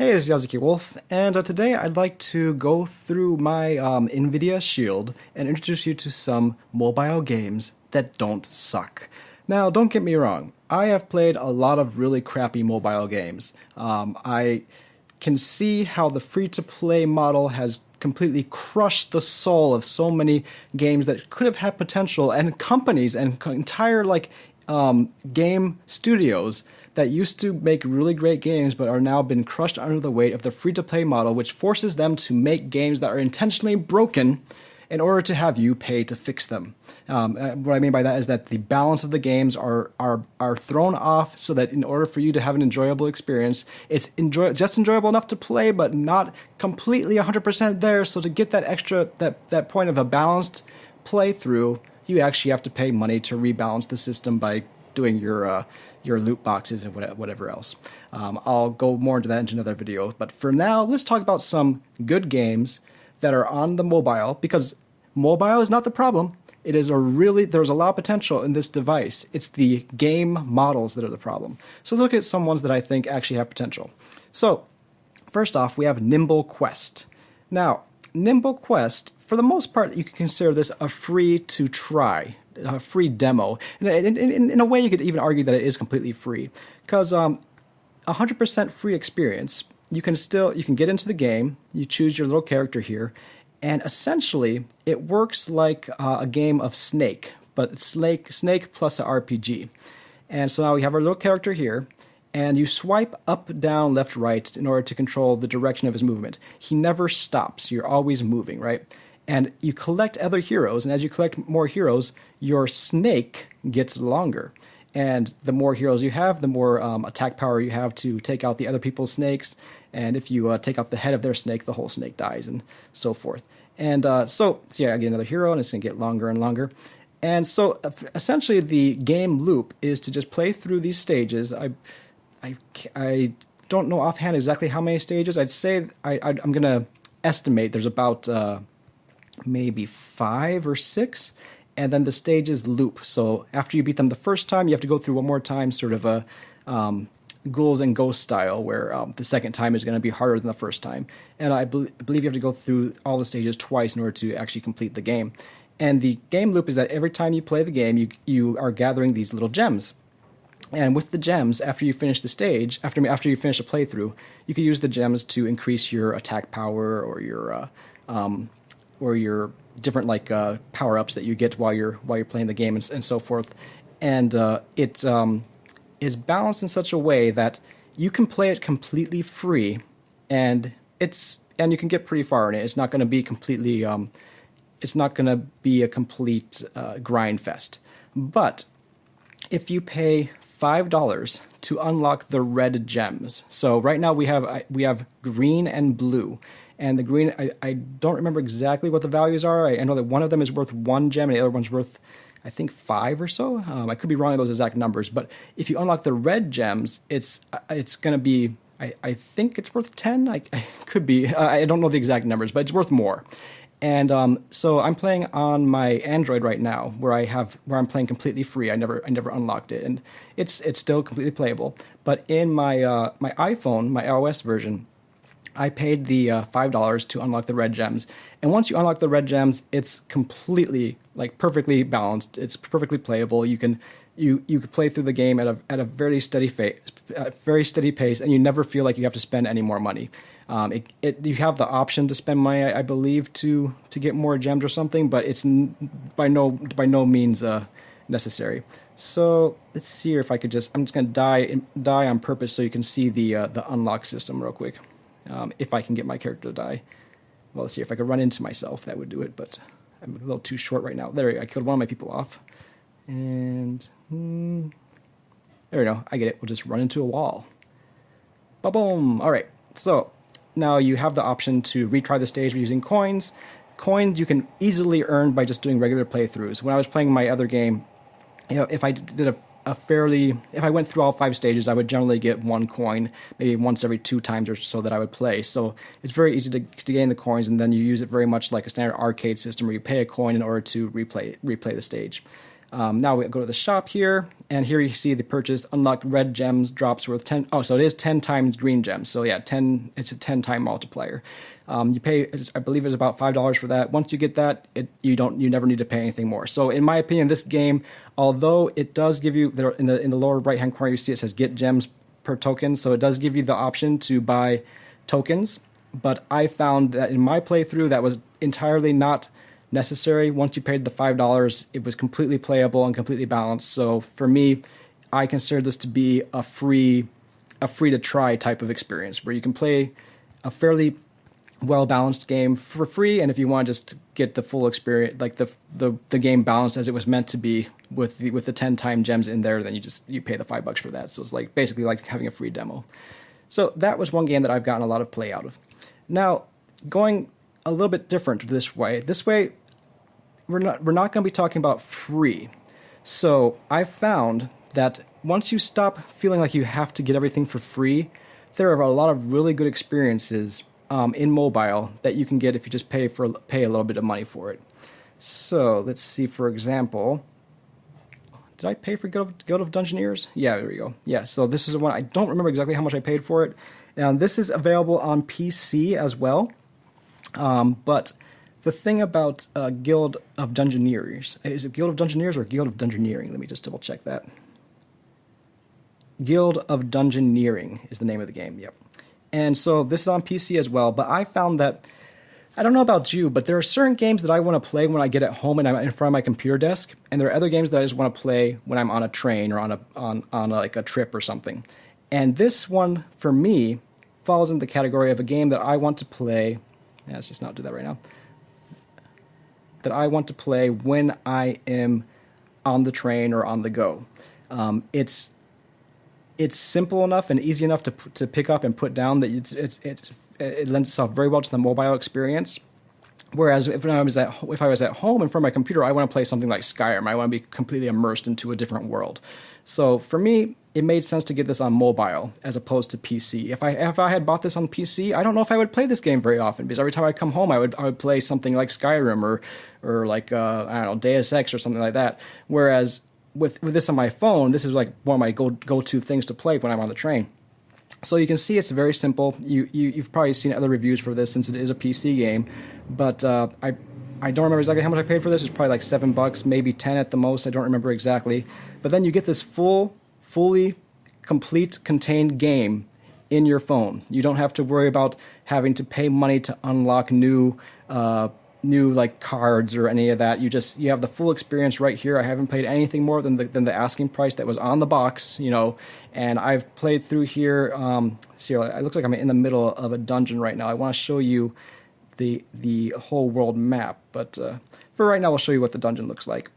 Hey, this is Yazuki Wolf, and today I'd like to go through my NVIDIA Shield and introduce you to some mobile games that don't suck. Now, don't get me wrong, I have played a lot of really crappy mobile games. I can see how the free-to-play model has completely crushed the soul of so many games that could have had potential, and companies and entire game studios that used to make really great games but are now been crushed under the weight of the free-to-play model, which forces them to make games that are intentionally broken in order to have you pay to fix them. What I mean by that is that the balance of the games are thrown off so that in order for you to have an enjoyable experience, it's just enjoyable enough to play, but not completely 100% there. So to get that extra, that point of a balanced playthrough, you actually have to pay money to rebalance the system by doing your loot boxes and whatever else. I'll go more into that in another video. But for now, let's talk about some good games that are on the mobile, because mobile is not the problem. There's a lot of potential in this device. It's the game models that are the problem. So let's look at some ones that I think actually have potential. So first off, we have Nimble Quest. Now, Nimble Quest, for the most part, you can consider this a free to try, a free demo. In a way, you could even argue that it is completely free, because 100% free experience. You can get into the game, you choose your little character here, and essentially it works like a game of Snake, but Snake plus an RPG. And so now we have our little character here, and you swipe up, down, left, right in order to control the direction of his movement. He never stops, you're always moving, right? And you collect other heroes, and as you collect more heroes, your snake gets longer. And the more heroes you have, the more attack power you have to take out the other people's snakes. And if you take out the head of their snake, the whole snake dies, and so forth. And so yeah, I get another hero, and it's going to get longer and longer. And so essentially the game loop is to just play through these stages. I don't know offhand exactly how many stages. I'd say I'm going to estimate there's about maybe 5 or 6. And then the stages loop. So after you beat them the first time, you have to go through one more time, sort of a ghouls and ghosts style, where the second time is going to be harder than the first time. And I believe you have to go through all the stages twice in order to actually complete the game. And the game loop is that every time you play the game, you are gathering these little gems. And with the gems, after you finish the stage, after you finish a playthrough, you can use the gems to increase your attack power or your different power-ups that you get while you're playing the game and so forth. And it is balanced in such a way that you can play it completely free, and you can get pretty far in it. It's not going to be completely it's not going to be a complete grind fest. But if you pay $5 to unlock the red gems. So right now we have green and blue. And the green, I don't remember exactly what the values are. I know that one of them is worth 1 gem and the other one's worth, I think, 5 or so. I could be wrong on those exact numbers. But if you unlock the red gems, it's going to be, I think it's worth 10. I could be. I don't know the exact numbers, but it's worth more. And so I'm playing on my Android right now, where I'm playing completely free. I never unlocked it, and it's still completely playable. But in my my iPhone, my iOS version, I paid the $5 to unlock the red gems. And once you unlock the red gems, it's completely, perfectly balanced. It's perfectly playable. You can play through the game at a very steady pace, and you never feel like you have to spend any more money. You have the option to spend money, I believe, to get more gems or something, but it's by no means necessary. So let's see here if I could I'm just going to die on purpose so you can see the unlock system real quick. If I can get my character to die. Well, let's see if I could run into myself. That would do it, but I'm a little too short right now. There, I killed one of my people off. And there we go. I get it. We'll just run into a wall. Ba-boom. All right. So now you have the option to retry the stage using coins. Coins you can easily earn by just doing regular playthroughs. When I was playing my other game, if I did if I went through all 5 stages, I would generally get 1 coin, maybe once every 2 times or so that I would play. So it's very easy to gain the coins, and then you use it very much like a standard arcade system where you pay a coin in order to replay the stage. Now we go to the shop here, and here you see the purchase, unlock red gems, drops worth 10. Oh, so it is 10 times green gems. So yeah, 10. It's a 10-time multiplier. You pay, I believe it's about $5 for that. Once you get that, you never need to pay anything more. So in my opinion, this game, although it does give you, in the lower right-hand corner, you see it says get gems per token. So it does give you the option to buy tokens. But I found that in my playthrough, that was entirely not necessary. Once you paid the $5, it was completely playable and completely balanced. So for me, I consider this to be a free to try type of experience where you can play a fairly well balanced game for free, and if you want to just get the full experience, like the game balanced as it was meant to be with the 10-time gems in there, then you pay the $5 for that. So it's like basically like having a free demo. So that was one game that I've gotten a lot of play out of. Now, going a little bit different this way we're not going to be talking about free. So I found that once you stop feeling like you have to get everything for free, there are a lot of really good experiences in mobile that you can get if you just pay a little bit of money for it. So let's see, for example, did I pay for Guild of Dungeoneers? Yeah, there we go. Yeah, so this is the one. I don't remember exactly how much I paid for it. And this is available on PC as well. But the thing about Guild of Dungeoneers, is it Guild of Dungeoneers or Guild of Dungeoneering? Let me just double check that. Guild of Dungeoneering is the name of the game, yep. And so this is on PC as well, but I found that, I don't know about you, but there are certain games that I want to play when I get at home and I'm in front of my computer desk, and there are other games that I just want to play when I'm on a train or on like a trip or something. And this one, for me, falls in the category of a game that I want to play. Let's just not do that right now. That I want to play when I am on the train or on the go. It's simple enough and easy enough to pick up and put down that it lends itself very well to the mobile experience. Whereas if I was at home in front of my computer, I want to play something like Skyrim. I want to be completely immersed into a different world. So for me, it made sense to get this on mobile as opposed to PC. If I had bought this on PC, I don't know if I would play this game very often, because every time I come home, I would play something like Skyrim or like I don't know, Deus Ex or something like that. Whereas with this on my phone, this is like one of my go-to things to play when I'm on the train. So you can see it's very simple. You've probably seen other reviews for this since it is a PC game, but I don't remember exactly how much I paid for this. It's probably like $7, maybe 10 at the most. I don't remember exactly. But then you get this fully complete contained game in your phone. You don't have to worry about having to pay money to unlock new like cards or any of that. You have the full experience right here. I haven't played anything more than the asking price that was on the box, and I've played through here. See, it looks like I'm in the middle of a dungeon right now. I want to show you the whole world map, but for right now, I'll show you what the dungeon looks like.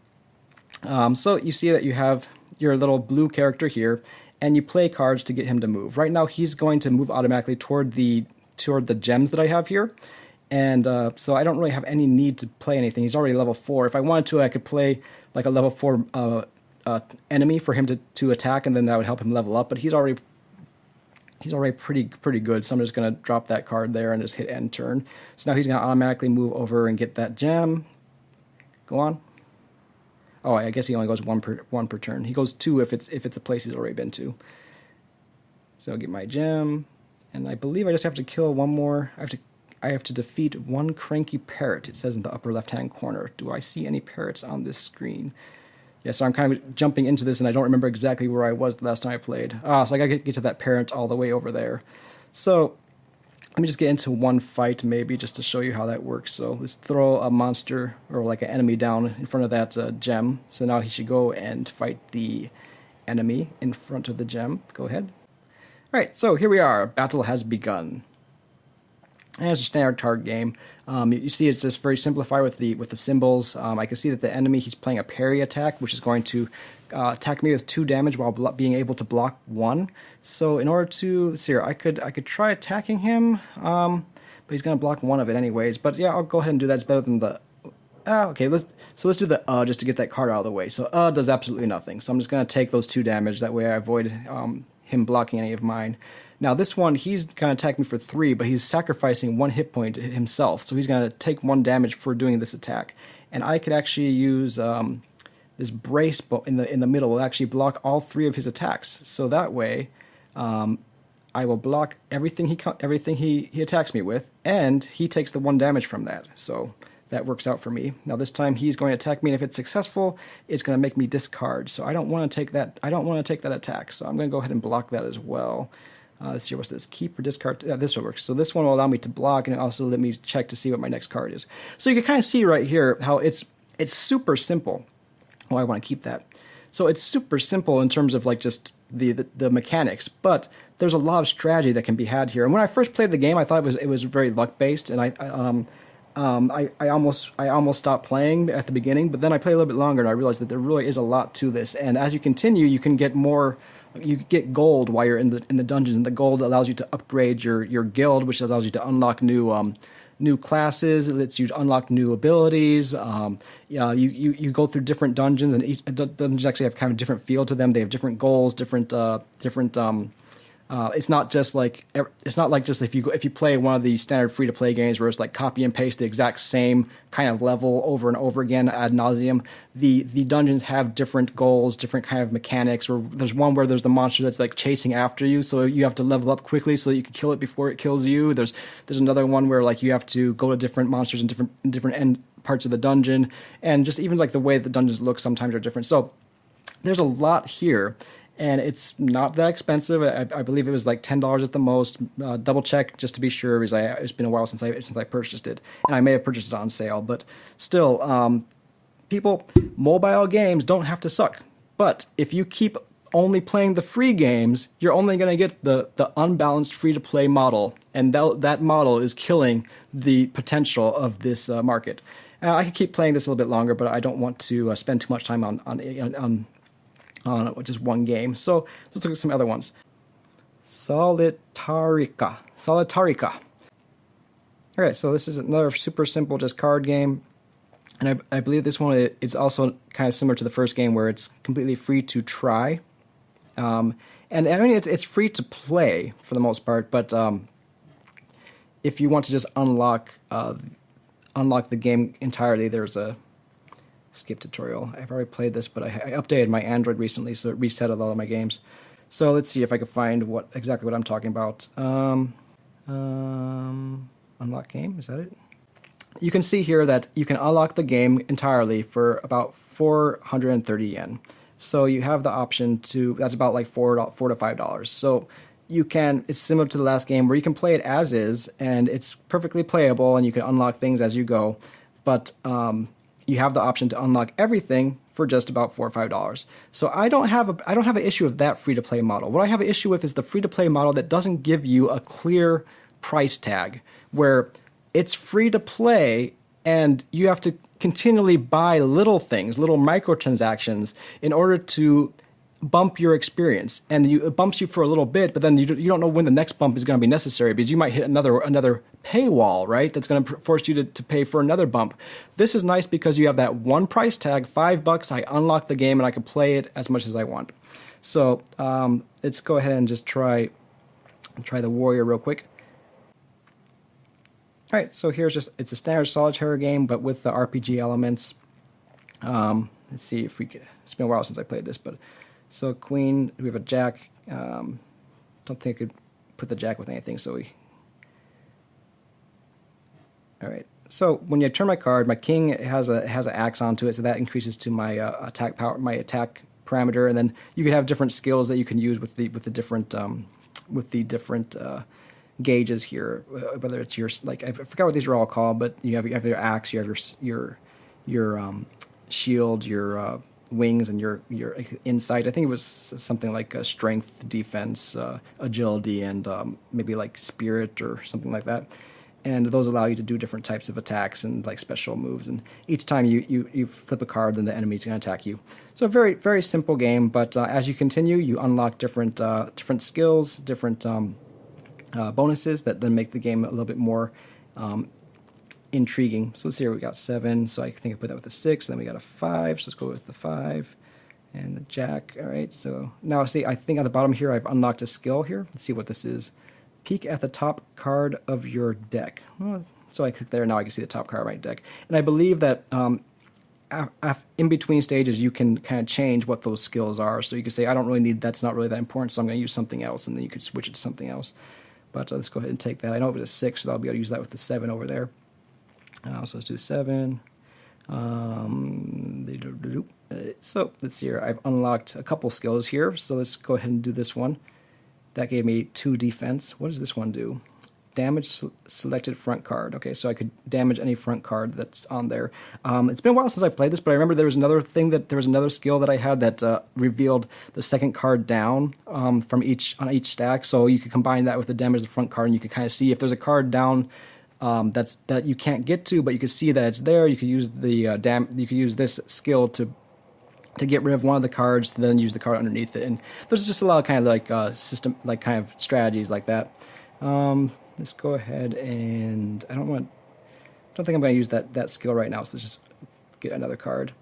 So you see that you have your little blue character here, and you play cards to get him to move. Right now, he's going to move automatically toward the gems that I have here. And so I don't really have any need to play anything. He's already level 4. If I wanted to, I could play like a level 4 enemy for him to attack, and then that would help him level up. But he's already pretty good. So I'm just going to drop that card there and just hit end turn. So now he's going to automatically move over and get that gem. Go on. Oh, I guess he only goes one per turn. He goes 2 if it's a place he's already been to. So I'll get my gem, and I believe I just have to kill one more. I have to defeat one cranky parrot, it says in the upper left-hand corner. Do I see any parrots on this screen? Yeah, so I'm kind of jumping into this, and I don't remember exactly where I was the last time I played. So I got to get to that parrot all the way over there. So let me just get into one fight, maybe, just to show you how that works. So let's throw a monster, or like an enemy, down in front of that gem. So now he should go and fight the enemy in front of the gem. Go ahead. All right, so here we are. Battle has begun. And it's a standard card game. You see it's just very simplified with the symbols. I can see that the enemy, he's playing a parry attack, which is going to attack me with 2 damage while being able to block 1. So in order to, let's see here, I could try attacking him, but he's going to block 1 of it anyways. But yeah, I'll go ahead and do that. It's better than the... okay, let's do the just to get that card out of the way. So does absolutely nothing. So I'm just going to take those 2 damage. That way I avoid him blocking any of mine. Now this one, he's going to attack me for 3, but he's sacrificing 1 hit point himself. So he's going to take 1 damage for doing this attack. And I could actually use brace in the middle will actually block all three of his attacks. So that way, I will block everything he attacks me with, and he takes the 1 damage from that. So that works out for me. Now this time he's going to attack me, and if it's successful, it's going to make me discard. So I don't want to take that. I don't want to take that attack. So I'm going to go ahead and block that as well. Let's see, what's this? Keep or discard? Yeah, this will work. So this one will allow me to block, and also let me check to see what my next card is. So you can kind of see right here how it's super simple. Oh, I want to keep that. So it's super simple in terms of like just the mechanics, but there's a lot of strategy that can be had here. And when I first played the game, I thought it was very luck based, and I almost stopped playing at the beginning. But then I played a little bit longer, and I realized that there really is a lot to this. And as you continue, you can get more. You get gold while you're in the dungeons, and the gold allows you to upgrade your guild, which allows you to unlock new classes. It lets you unlock new abilities. You go through different dungeons, and each dungeons actually have kind of different feel to them. They have different goals, different. It's not like just if you play one of the standard free to play games where it's like copy and paste the exact same kind of level over and over again ad nauseum. The dungeons have different goals, different kind of mechanics. Or there's one where there's the monster that's like chasing after you, so you have to level up quickly so that you can kill it before it kills you. There's another one where like you have to go to different monsters in different end parts of the dungeon, and just even like the way the dungeons look sometimes are different. So there's a lot here. And it's not that expensive. I believe it was like $10 at the most. Double check just to be sure, because it's been a while since I purchased it, and I may have purchased it on sale. But still, people, mobile games don't have to suck. But if you keep only playing the free games, you're only going to get the unbalanced free-to-play model, and that model is killing the potential of this market. I could keep playing this a little bit longer, but I don't want to spend too much time on just one game. So let's look at some other ones. Solitarica. Okay, so this is another super simple just card game. And I believe this one is also kind of similar to the first game, where it's completely free to try. And I mean, it's free to play for the most part, but if you want to just unlock the game entirely, there's a skip tutorial. I've already played this, but I updated my Android recently, so it resetted all of my games. So let's see if I can find exactly what I'm talking about. Unlock game, is that it? You can see here that you can unlock the game entirely for about 430 yen. So you have the option to, that's about like $4 to $5. So you can, it's similar to the last game where you can play it as is, and it's perfectly playable, and you can unlock things as you go. But you have the option to unlock everything for just about $4 or $5. So I don't have an issue with that free to play model. What I have an issue with is the free to play model that doesn't give you a clear price tag, where it's free to play and you have to continually buy little things, little microtransactions, in order to bump your experience. And it bumps you for a little bit, but then you don't know when the next bump is going to be necessary, because you might hit another paywall, right? That's going to force you to pay for another bump. This is nice because you have that one price tag, $5. I unlock the game and I can play it as much as I want. So let's go ahead and just try the Warrior real quick. All right, so it's a standard solitaire game, but with the RPG elements. Let's see if we could. It's been a while since I played this, but so Queen, we have a Jack. Don't think I could put the Jack with anything, so we. All right. So when you turn my card, my King has an axe onto it, so that increases to my attack power, my attack parameter, and then you can have different skills that you can use with the different gauges here. Whether it's your, like, I forgot what these are all called, but you have your axe, you have your shield, your wings, and your insight. I think it was something like strength, defense, agility, and maybe like spirit or something like that. And those allow you to do different types of attacks and like special moves. And each time you flip a card, then the enemy's going to attack you. So a very, very simple game. But as you continue, you unlock different skills, different bonuses that then make the game a little bit more intriguing. So let's see here, we got 7. So I think I put that with a 6. Then we got a 5. So let's go with the 5 and the Jack. All right. So now see, I think at the bottom here I've unlocked a skill here. Let's see what this is. Peek at the top card of your deck. Well, so I click there, now I can see the top card of my deck. And I believe that in between stages, you can kind of change what those skills are. So you can say, I don't really need, that's not really that important, so I'm going to use something else, and then you could switch it to something else. But let's go ahead and take that. I know it was a 6, so I'll be able to use that with the 7 over there. So let's do 7. So let's see here. I've unlocked a couple skills here, so let's go ahead and do this one. That gave me 2 defense. What does this one do? Damage selected front card. Okay, so I could damage any front card that's on there. It's been a while since I played this, but I remember there was another skill that I had that revealed the second card down on each stack. So you could combine that with the damage of the front card, and you could kind of see if there's a card down that you can't get to, but you can see that it's there. You could use you could use this skill to get rid of one of the cards, then use the card underneath it. And there's just a lot of kind of like system, like kind of strategies like that. Let's go ahead and I don't think I'm going to use that skill right now. So let's just get another card.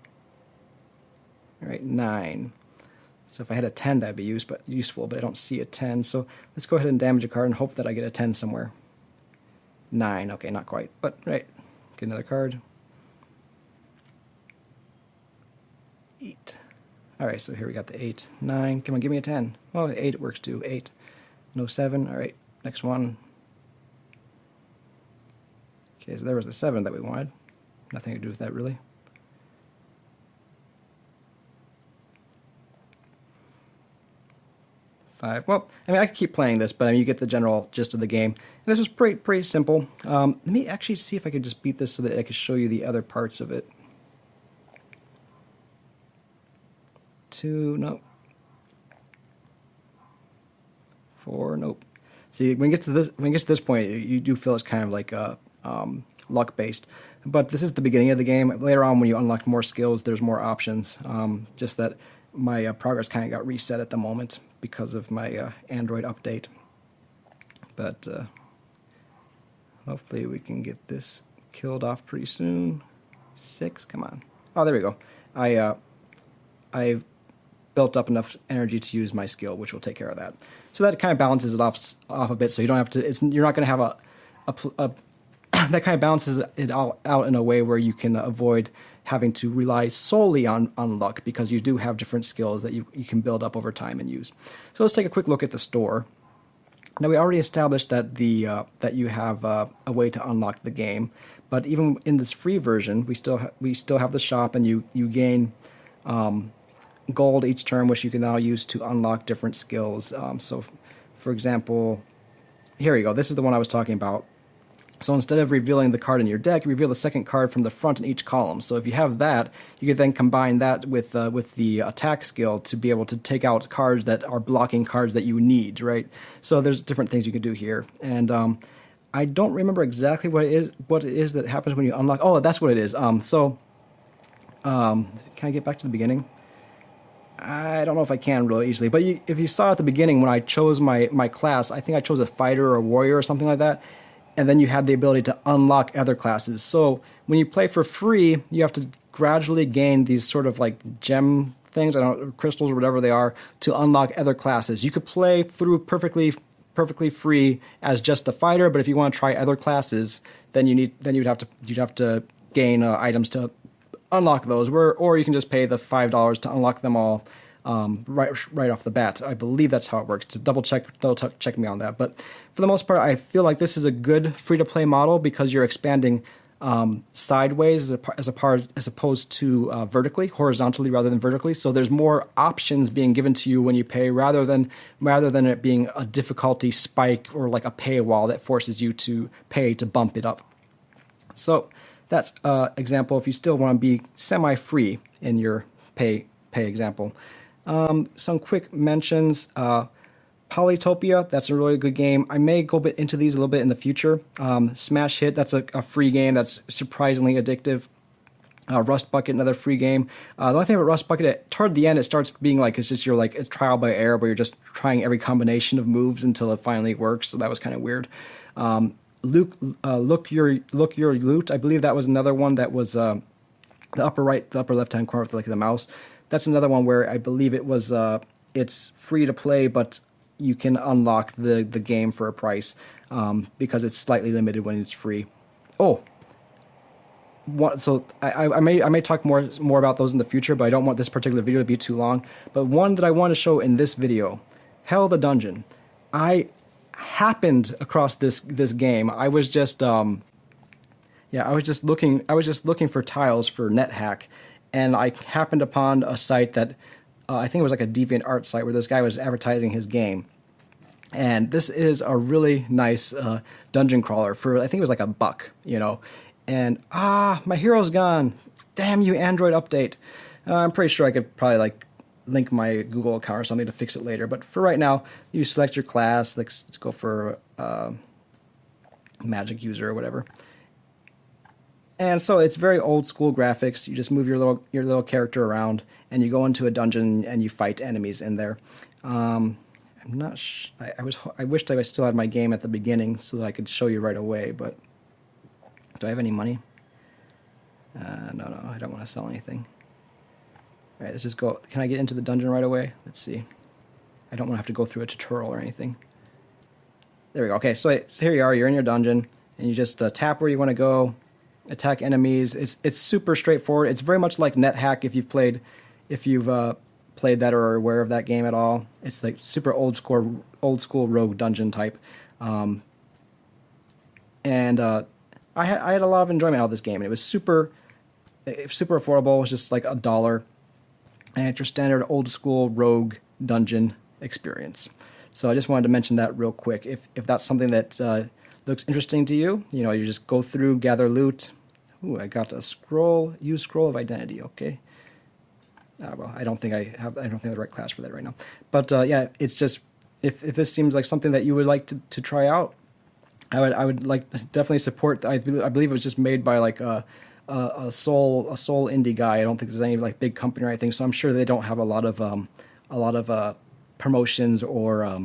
All right, 9. So if I had a 10, that'd be useful, but I don't see a 10. So let's go ahead and damage a card and hope that I get a 10 somewhere. 9, okay, not quite, but right. Get another card. 8. All right, so here we got the 8, 9. Come on, give me a 10. Oh, 8 works too. 8. No 7. All right, next one. Okay, so there was the 7 that we wanted. Nothing to do with that, really. 5. Well, I mean, I could keep playing this, but I mean, you get the general gist of the game. And this was pretty simple. Let me actually see if I could just beat this so that I could show you the other parts of it. 2, nope. 4, nope. See, when it gets to this point, you do feel it's kind of like luck based. But this is the beginning of the game. Later on, when you unlock more skills, there's more options. Just that my progress kind of got reset at the moment because of my Android update. But hopefully we can get this killed off pretty soon. 6, come on. Oh, there we go. I built up enough energy to use my skill, which will take care of that. So that kind of balances it off a bit. So you don't have to. You're not going to have a that kind of balances it all out in a way where you can avoid having to rely solely on luck, because you do have different skills that you can build up over time and use. So let's take a quick look at the store. Now, we already established that that you have a way to unlock the game, but even in this free version, we still have the shop, and you gain gold each turn, which you can now use to unlock different skills. So, for example, here we go. This is the one I was talking about. So instead of revealing the card in your deck, you reveal the second card from the front in each column. So if you have that, you can then combine that with the attack skill to be able to take out cards that are blocking cards that you need, right? So there's different things you can do here. And I don't remember exactly what it is that happens when you unlock. Oh, that's what it is. Can I get back to the beginning? I don't know if I can really easily, but if you saw at the beginning when I chose my class, I think I chose a fighter or a warrior or something like that. And then you have the ability to unlock other classes. So when you play for free, you have to gradually gain these sort of like gem things, I don't know, crystals or whatever they are, to unlock other classes. You could play through perfectly free as just the fighter, but if you want to try other classes, then you'd have to gain items to unlock those. Or you can just pay the $5 to unlock them all. Right off the bat. I believe that's how it works. To double check me on that. But for the most part, I feel like this is a good free-to-play model because you're expanding sideways as opposed to vertically, horizontally rather than vertically. So there's more options being given to you when you pay, rather than it being a difficulty spike or like a paywall that forces you to pay to bump it up. So that's example if you still want to be semi-free in your pay example. Some quick mentions. Polytopia, that's a really good game. I may go into these a little bit in the future. Smash Hit, that's a free game that's surprisingly addictive. Rust Bucket, another free game. The only thing about Rust Bucket, toward the end, it starts being like it's trial by error, where you're just trying every combination of moves until it finally works. So that was kind of weird. Look your loot. I believe that was another one that was the upper left hand corner with like the mouse. That's another one where I believe it was it's free to play, but you can unlock the game for a price because it's slightly limited when it's free. Oh, so I may talk more about those in the future, but I don't want this particular video to be too long. But one that I want to show in this video, Hell the Dungeon. I happened across this game. I was just yeah, I was just looking for tiles for NetHack, and I happened upon a site that I think it was like a DeviantArt site where this guy was advertising his game. And this is a really nice dungeon crawler for, I think it was like $1, you know. And my hero's gone. Damn you, Android update. I'm pretty sure I could probably like link my Google account or something to fix it later. But for right now, you select your class. Let's go for magic user or whatever. And so it's very old school graphics. You just move your little character around, and you go into a dungeon and you fight enemies in there. I'm not. I wished I still had my game at the beginning so that I could show you right away. But do I have any money? No, I don't want to sell anything. All right, let's just go. Can I get into the dungeon right away? Let's see. I don't want to have to go through a tutorial or anything. There we go. Okay, so here you are. You're in your dungeon, and you just tap where you want to go. Attack enemies. It's super straightforward. It's very much like NetHack if you've played that or are aware of that game at all. It's like super old school rogue dungeon type. I had a lot of enjoyment out of this game, and it was super affordable. It was just like $1, and it's your standard old school rogue dungeon experience. So I just wanted to mention that real quick. If that's something that looks interesting to you, you know, you just go through, gather loot. Ooh, I got a scroll. Use scroll of identity. Okay. Well, I don't think I have the right class for that right now. But yeah, it's just if this seems like something that you would like to try out, I would like definitely support. I believe it was just made by like a sole indie guy. I don't think there's any like big company or anything. So I'm sure they don't have a lot of promotions or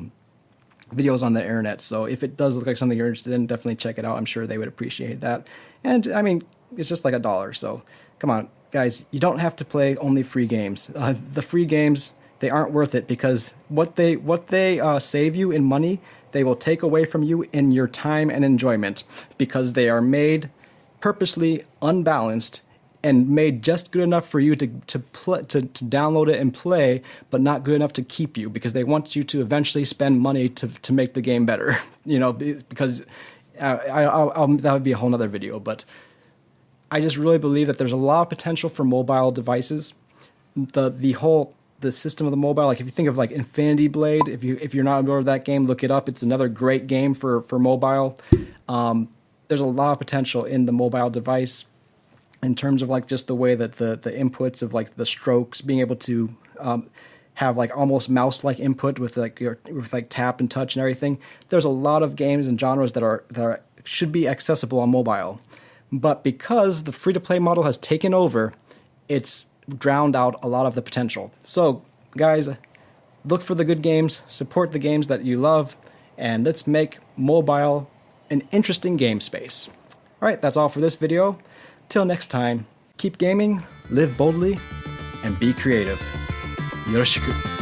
videos on the internet. So if it does look like something you're interested in, definitely check it out. I'm sure they would appreciate that. And I mean, it's just like $1. So come on, guys, you don't have to play only free games. The free games, they aren't worth it because what they save you in money, they will take away from you in your time and enjoyment because they are made purposely unbalanced and made just good enough for you to download it and play, but not good enough to keep you because they want you to eventually spend money to make the game better. You know, because that would be a whole nother video. But I just really believe that there's a lot of potential for mobile devices. The system of the mobile, like if you think of like Infinity Blade, if you're not aware of that game, look it up. It's another great game for mobile. There's a lot of potential in the mobile device in terms of like just the way that the inputs of like the strokes, being able to have like almost mouse-like input with like tap and touch and everything. There's a lot of games and genres that should be accessible on mobile, but because the free-to-play model has taken over, it's drowned out a lot of the potential. So, guys, look for the good games, support the games that you love, and let's make mobile an interesting game space. All right, that's all for this video. Till next time, keep gaming, live boldly, and be creative. Yoroshiku.